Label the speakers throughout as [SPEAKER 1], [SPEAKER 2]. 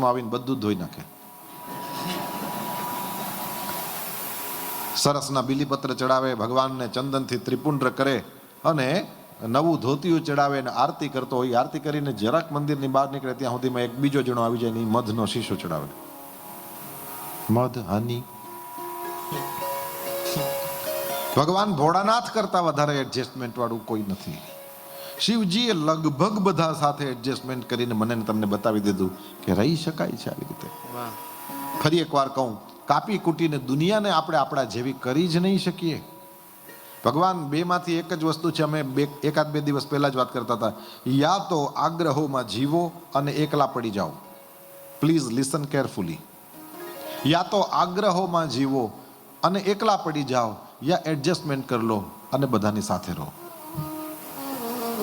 [SPEAKER 1] આવીને બધું ધોઈ નાખે. સરસના બીલીપત્ર ચડાવે, ભગવાનને ચંદનથી ત્રિપુંડ્ર કરે અને નવું ધોતિયું ચડાવે અને આરતી કરતો હોય. આરતી કરીને જરાક મંદિરની બહાર નીકળે ત્યાં સુધીમાં એક બીજો જણો આવી જાય ને મધનો શીશો ચડાવે. મધ, હની. ભગવાન ભોળાનાથ કરતા વધારે એડજસ્ટમેન્ટ વાળું કોઈ નથી. શિવજીએ લગભગ બધા સાથે એડજસ્ટમેન્ટ કરીને મને તમને બતાવી દીધું કે રહી શકાય છે આવી રીતે. ફરી એકવાર કહું, કાપી કૂટીને દુનિયાને આપણે આપણા જેવી કરી જ નહીં શકીએ. ભગવાન બેમાંથી એક જ વસ્તુ છે. અમે એકાદ બે દિવસ પહેલા જ વાત કરતા હતા. યા તો આગ્રહોમાં જીવો અને એકલા પડી જાઓ. Please listen carefully. યા તો આગ્રહોમાં જીવો અને એકલા પડી જાઓ, યા એડજસ્ટમેન્ટ કરી લો અને બધાની સાથે રહો.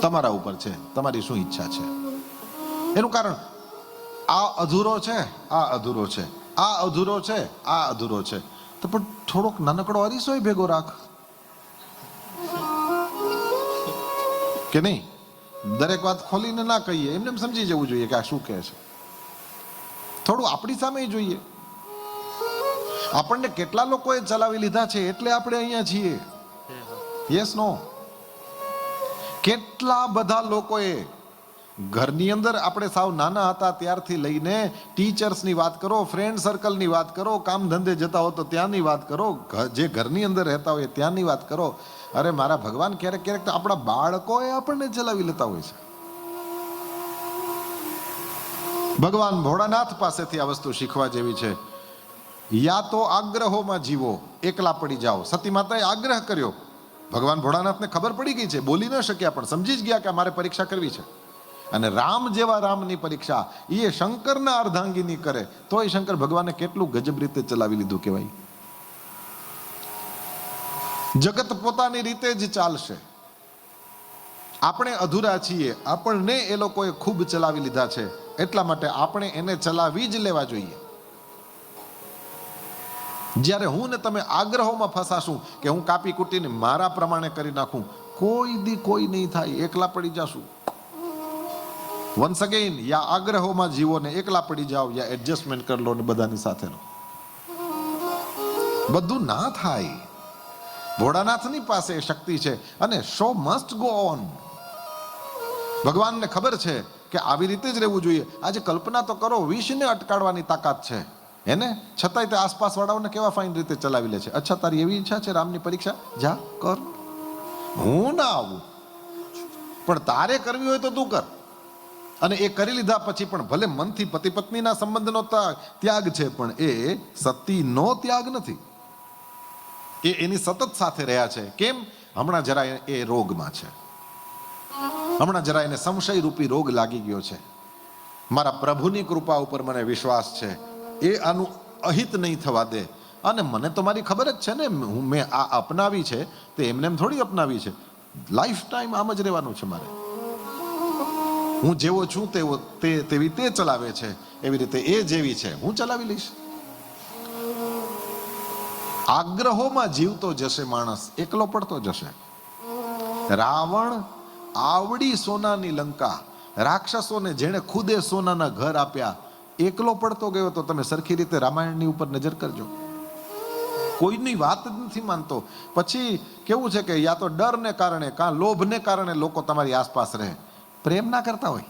[SPEAKER 1] તમારા ઉપર છે, તમારી શું ઈચ્છા છે. એનું કારણ આ અધૂરો છે, આ અધૂરો છે, આ અધૂરો છે, આ અધૂરો છે. તો પણ થોડોક નાનકડો અરીસો ભેગો રાખ કે નહીં. દરેક વાત ખોલીને ના કહીએ, એમને સમજી જવું જોઈએ કે આ શું કહે છે. થોડું આપણી સામે જોઈએ. આપણને કેટલા લોકોએ ચલાવી લીધા છે એટલે આપણે અહીંયા છીએ. Yes no. કેટલા બધા લોકોએ ઘરની અંદર આપણે સાવ નાના હતા ત્યારથી લઈને ટીચર્સની વાત કરો, ફ્રેન્ડ સર્કલની વાત કરો, કામ ધંધે જતા હો તો ત્યાંની વાત કરો, જે ઘરની અંદર રહેતા હોય ત્યાંની વાત કરો. અરે મારા ભગવાન, ક્યારેક ક્યારેક તો આપણા બાળકોએ આપણને ચલાવી લેતા હોય છે. ભગવાન ભોળાનાથ પાસેથી આ વસ્તુ શીખવા જેવી છે. યા તો આગ્રહોમાં જીવો, એકલા પડી જાઓ. સતી માતાએ આગ્રહ કર્યો. ભગવાન ભોળાનાથને ખબર પડી ગઈ છે, બોલી ન શક્યા પણ સમજી જ ગયા કે મારે પરીક્ષા કરવી છે. અને રામ જેવા રામની પરીક્ષા એ શંકરના અર્ધાંગીની કરે તો એ શંકર ભગવાને કેટલું ગજબ રીતે ચલાવી લીધું કહેવાય. જગત પોતાની રીતે જ ચાલશે. આપણે અધૂરા છીએ, આપણને એ લોકોએ ખૂબ ચલાવી લીધા છે, એટલા માટે આપણે એને ચલાવી જ લેવા જોઈએ. જ્યારે હું ને તમે આગ્રહોમાં ફસાશું કે હું કાપી કૂટીને મારા પ્રમાણે કરી નાખું, કોઈ દી કોઈ નહીં થાય, એકલા પડી જશું. વન્સ અગેન, યા આગ્રહોમાં જીવો ને એકલા પડી જાઓ, યા એડજસ્ટમેન્ટ કરી લો ને બધાની સાથે રહો. બધું ના થાય. ભોળાનાથની પાસે શક્તિ છે અને શો મસ્ટ ગો ઓન. ભગવાનને ખબર છે કે આવી રીતે જ રહેવું જોઈએ. આજે કલ્પના તો કરો, વિષને અટકાડવાની તાકાત છે એને, છતાંય તે આસપાસ વાળાઓને કેવા ફાઇન રીતે ચલાવી લે છે. અચ્છા, તારી એવી ઈચ્છા છે રામની પરીક્ષા, જા કર, હું ના આવું, પણ તારે કરવી હોય તો તું કર. અને એ કરી લીધા પછી પણ ભલે મનથી પતિ પત્નીના સંબંધનો ત્યાગ છે, પણ એ સતીનો ત્યાગ નથી. એ એની સતત સાથે રહ્યા છે. કેમ? હમણાં જરા એ રોગમાં છે, હમણાં જરા એને સંશય રૂપી રોગ લાગી ગયો છે. મારા પ્રભુની કૃપા ઉપર મને વિશ્વાસ છે, એ આનું અહિત નહીં થવા દે. અને મને તો મારી ખબર જ છે ને, મેં આ અપનાવી છે તે એમને એમ થોડી અપનાવી છે. લાઈફ ટાઈમ આમ જ રહેવાનું છે મારે. હું જેવો છું તેવી તે ચલાવે છે, એવી રીતે એ જેવી છે હું ચલાવી લઈશ. આગ્રહોમાં જીવતો જશે માણસ, એકલો પડતો જશે. રાવણ આવડી સોનાની લંકા, રાક્ષસોને જેણે ખુદે સોનાના ઘર આપ્યા, એકલો પડતો ગયો. તો તમે સરખી રીતે રામાયણની ઉપર નજર કરજો. કોઈની વાત જ નથી માનતો. પછી કેવું છે કે યા તો ડરને કારણે કાં લોભને કારણે લોકો તમારી આસપાસ રહે. પ્રેમ ના કરતા હોય.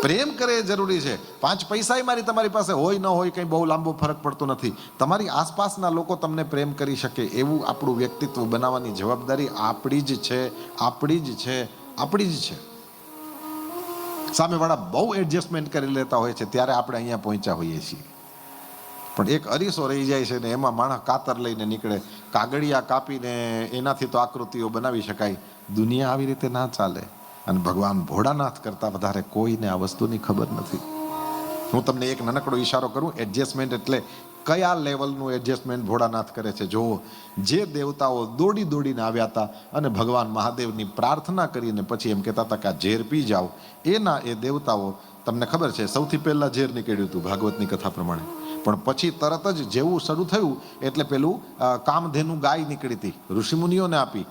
[SPEAKER 1] પ્રેમ કરે એ જરૂરી છે. 5 પૈસા મારી તમારી પાસે હોય ન હોય કંઈ બહુ લાંબો ફરક પડતો નથી. તમારી આસપાસના લોકો તમને પ્રેમ કરી શકે એવું આપણું વ્યક્તિત્વ બનાવવાની જવાબદારી આપણી જ છે, આપણી જ છે, આપણી જ છે. સામેવાળા બહુ એડજસ્ટમેન્ટ કરી લેતા હોય છે ત્યારે આપણે અહીંયા પહોંચ્યા હોઈએ છીએ. પણ એક અરીસો રહી જાય છે ને એમાં માણસ કાતર લઈને નીકળે. કાગળિયા કાપીને એનાથી તો આકૃતિઓ બનાવી શકાય. દુનિયા આવી રીતે ના ચાલે. અને ભગવાન ભોળાનાથ કરતા વધારે કોઈને આ વસ્તુની ખબર નથી. હું તમને એક નાનકડો ઈશારો કરું. એડજસ્ટમેન્ટ એટલે કયા લેવલનું એડજસ્ટમેન્ટ ભોળાનાથ કરે છે. જો જે દેવતાઓ દોડી દોડીને આવ્યા હતા અને ભગવાન મહાદેવની પ્રાર્થના કરીને પછી એમ કહેતા હતા કે આ ઝેર પી જાઓ, એના એ દેવતાઓ, તમને ખબર છે સૌથી પહેલા ઝેર નીકળ્યું હતું ભાગવતની કથા પ્રમાણે. પણ પછી તરત જ જેવું શરૂ થયું એટલે પેલું કામધેનુ ગાય નીકળી હતી, ઋષિમુનિઓને આપી.